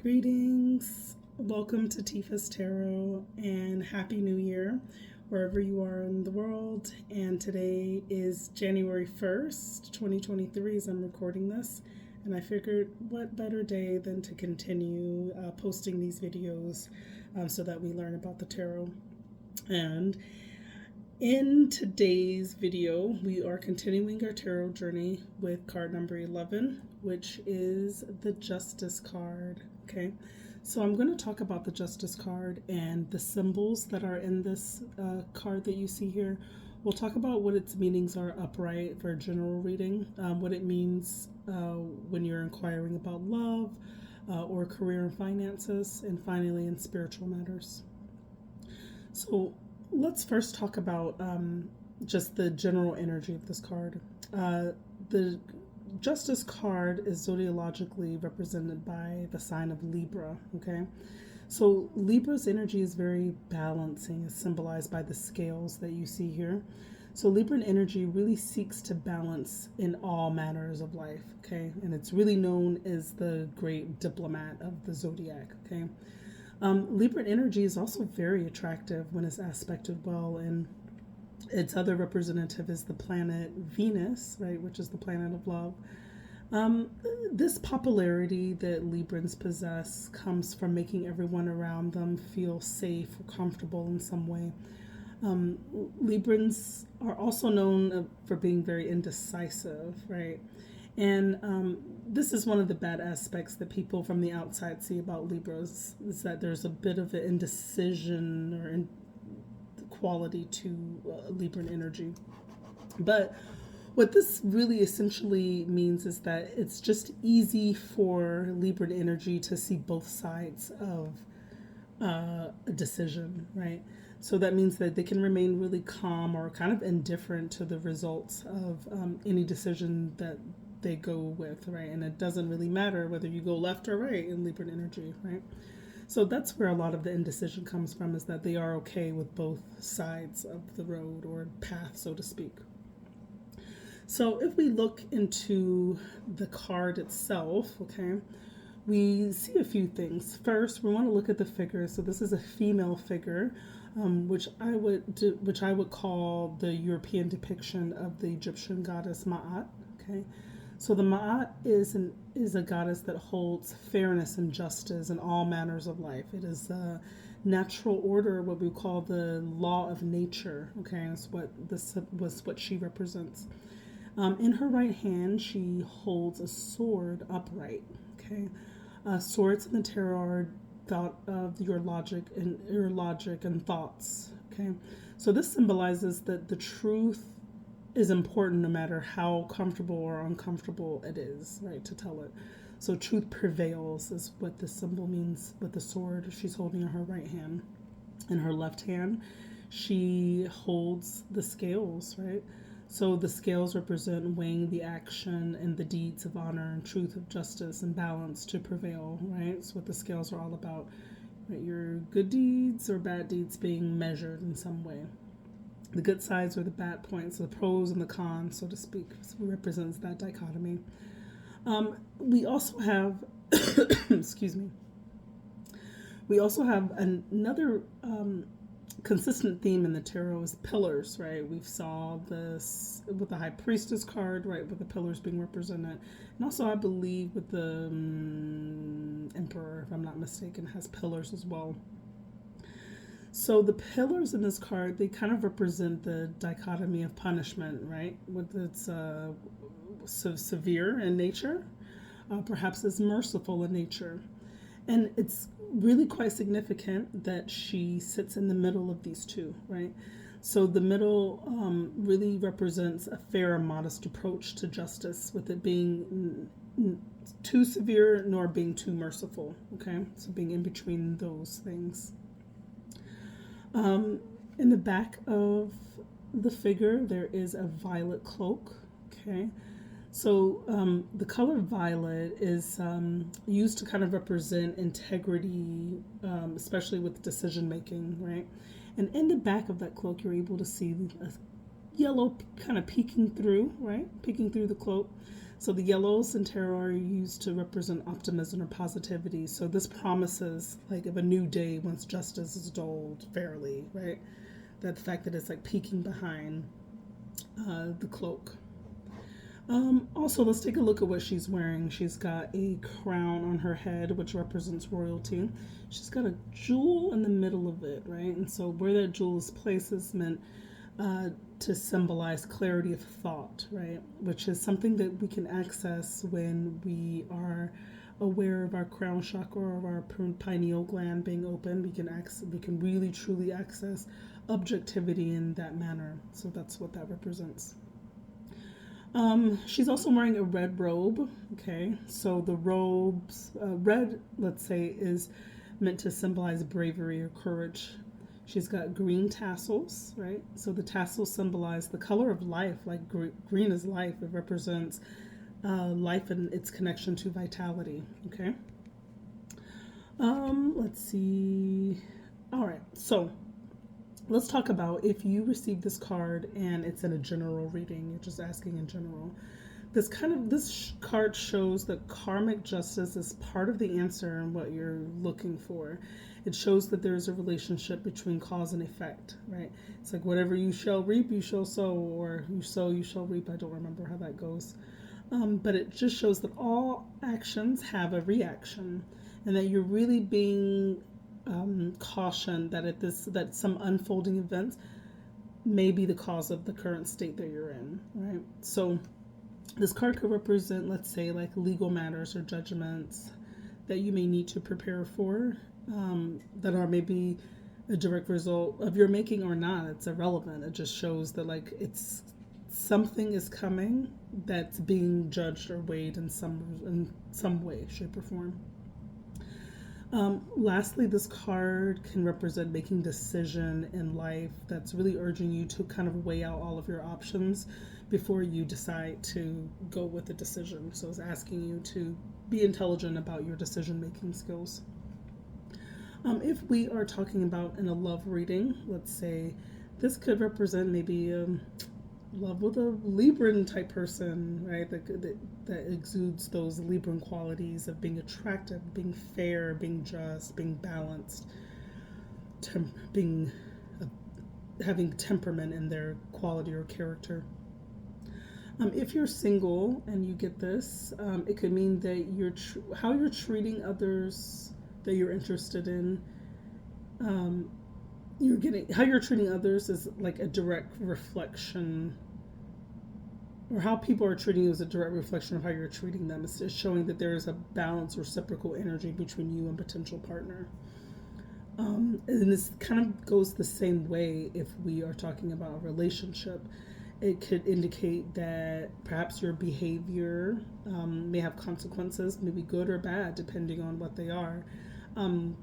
Greetings, welcome to Tifa's Tarot, and Happy New Year, wherever you are in the world. And today is January 1st, 2023, as I'm recording this. And I figured what better day than to continue posting these videos so that we learn about the tarot. And in today's video, we are continuing our tarot journey with card number 11, which is the Justice card. Okay, so I'm going to talk about the Justice card and the symbols that are in this card that you see here. We'll talk about what its meanings are upright for a general reading, what it means when you're inquiring about love or career and finances, and finally in spiritual matters. So let's first talk about just the general energy of this card. The Justice card is zodiologically represented by the sign of Libra, okay? So Libra's energy is very balancing, is symbolized by the scales that you see here. So Libran energy really seeks to balance in all matters of life, okay? And it's really known as the great diplomat of the zodiac, okay? Libran energy is also very attractive when it's aspected well, and its other representative is the planet Venus, right, which is the planet of love. This popularity that Librans possess comes from making everyone around them feel safe or comfortable in some way. Librans are also known for being very indecisive, right? And this is one of the bad aspects that people from the outside see about Libras, is that there's a bit of an indecision or quality to Libran energy. But what this really essentially means is that it's just easy for Libran energy to see both sides of a decision, right? So that means that they can remain really calm or kind of indifferent to the results of any decision that they go with, right? And it doesn't really matter whether you go left or right in Libran energy, right? So that's where a lot of the indecision comes from, is that they are okay with both sides of the road or path, so to speak. So if we look into the card itself, okay, we see a few things. First, we want to look at the figure. So this is a female figure, which I would call the European depiction of the Egyptian goddess Ma'at. Okay, so the Ma'at is a goddess that holds fairness and justice in all manners of life. It is a natural order, what we call the law of nature. Okay, that's what she represents. In her right hand, she holds a sword upright. Okay, swords in the tarot are thought of your logic and thoughts. Okay, so this symbolizes that the truth is important no matter how comfortable or uncomfortable it is, right, to tell it. So truth prevails is what this symbol means with the sword she's holding in her right hand. In her left hand, she holds the scales, right? So the scales represent weighing the action and the deeds of honor and truth, of justice and balance to prevail, right? It's what the scales are all about, right? Your good deeds or bad deeds being measured in some way. The good sides or the bad points, the pros and the cons, so to speak, represents that dichotomy. We also have, excuse me, we also have another consistent theme in the tarot is pillars, right? We saw this with the High Priestess card, right, with the pillars being represented. And also, I believe with the Emperor, if I'm not mistaken, has pillars as well. So the pillars in this card, they kind of represent the dichotomy of punishment, right? With its severe in nature, perhaps it's merciful in nature. And it's really quite significant that she sits in the middle of these two, right? So the middle really represents a fair and modest approach to justice, with it being too severe nor being too merciful, okay? So being in between those things. In the back of the figure, there is a violet cloak, okay? So the color violet is used to kind of represent integrity, especially with decision making, right? And in the back of that cloak, you're able to see a yellow kind of peeking through, right? Peeking through the cloak. So the yellows in tarot are used to represent optimism or positivity. So this promises like of a new day once justice is doled fairly, right? That the fact that it's like peeking behind the cloak. Also, let's take a look at what she's wearing. She's got a crown on her head, which represents royalty. She's got a jewel in the middle of it, right? And so where that jewel is placed is meant to symbolize clarity of thought, right? Which is something that we can access when we are aware of our crown chakra or our pineal gland being open. We can really truly access objectivity in that manner. So that's what that represents. She's also wearing a red robe. Okay, so the robes, red, let's say, is meant to symbolize bravery or courage. She's got green tassels, right? So the tassels symbolize the color of life, like green is life. It represents life and its connection to vitality. Okay. Let's see. All right, so let's talk about if you receive this card and it's in a general reading, you're just asking in general. This card shows that karmic justice is part of the answer and what you're looking for. It shows that there's a relationship between cause and effect, right? It's like whatever you shall reap, you shall sow, or you sow, you shall reap. I don't remember how that goes. But it just shows that all actions have a reaction and that you're really being cautioned that some unfolding events may be the cause of the current state that you're in, right? So this card could represent, let's say, like legal matters or judgments that you may need to prepare for, that are maybe a direct result of your making or not. It's irrelevant. It just shows that like it's something is coming that's being judged or weighed in some way, shape, or form. Lastly, this card can represent making a decision in life that's really urging you to kind of weigh out all of your options before you decide to go with the decision. So it's asking you to be intelligent about your decision-making skills. If we are talking about in a love reading, let's say this could represent maybe love with a Libran type person, right? That exudes those Libran qualities of being attractive, being fair, being just, being balanced, having temperament in their quality or character. If you're single and you get this, it could mean that how you're treating others that you're interested in. How you're treating others is like a direct reflection, or how people are treating you is a direct reflection of how you're treating them. It's just showing that there is a balanced reciprocal energy between you and potential partner. And this kind of goes the same way if we are talking about a relationship. It could indicate that perhaps your behavior may have consequences, maybe good or bad, depending on what they are.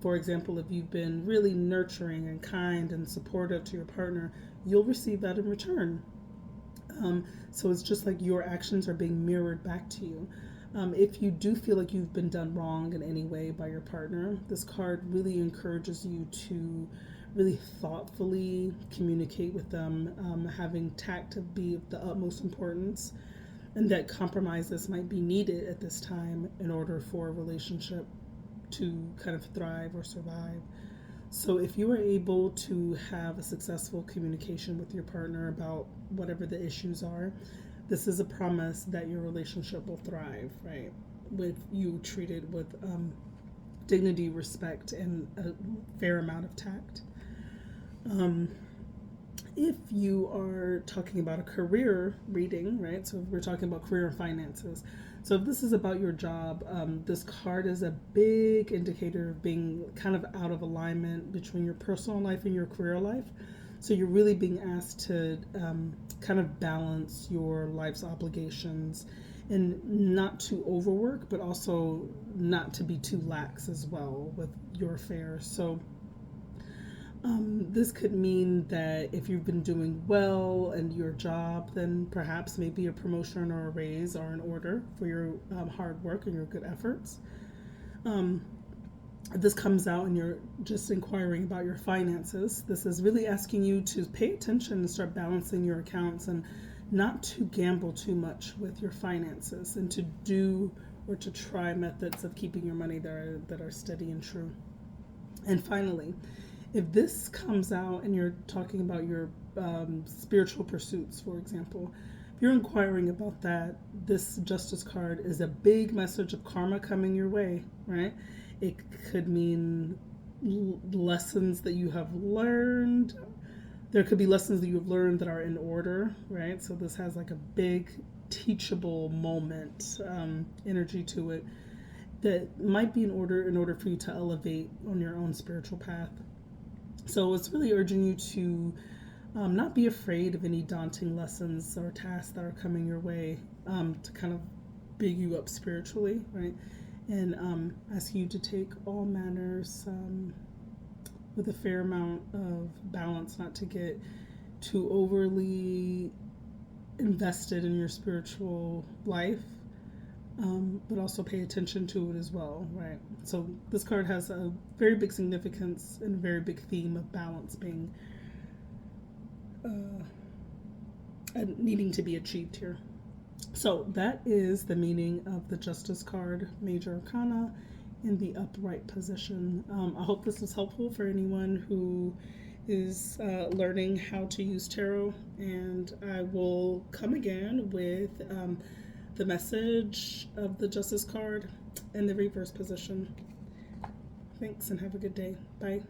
For example, if you've been really nurturing and kind and supportive to your partner, you'll receive that in return. So it's just like your actions are being mirrored back to you. If you do feel like you've been done wrong in any way by your partner, this card really encourages you to really thoughtfully communicate with them, having tact to be of the utmost importance, and that compromises might be needed at this time in order for a relationship to kind of thrive or survive. So if you are able to have a successful communication with your partner about whatever the issues are, this is a promise that your relationship will thrive, right? With you treated with dignity, respect, and a fair amount of tact. If you are talking about a career reading, right? So if we're talking about career and finances. So if this is about your job, this card is a big indicator of being kind of out of alignment between your personal life and your career life. So you're really being asked to kind of balance your life's obligations and not to overwork, but also not to be too lax as well with your affairs. So this could mean that if you've been doing well in your job, then perhaps maybe a promotion or a raise are in order for your hard work and your good efforts. If this comes out and you're just inquiring about your finances, this is really asking you to pay attention and start balancing your accounts and not to gamble too much with your finances and to do or to try methods of keeping your money there that are steady and true. And finally, if this comes out and you're talking about your spiritual pursuits, for example, if you're inquiring about that, this justice card is a big message of karma coming your way, right? It could mean lessons that you have learned. There could be lessons that you have learned that are in order, right? So this has like a big teachable moment energy to it that might be in order for you to elevate on your own spiritual path. So it's really urging you to not be afraid of any daunting lessons or tasks that are coming your way, to kind of big you up spiritually, right? And ask you to take all manners with a fair amount of balance, not to get too overly invested in your spiritual life, but also pay attention to it as well, right? So this card has a very big significance and a very big theme of balance being needing to be achieved here. So that is the meaning of the Justice card, Major Arcana, in the upright position. I hope this is helpful for anyone who is learning how to use tarot, and I will come again with the message of the Justice card in the reverse position. Thanks and have a good day. Bye.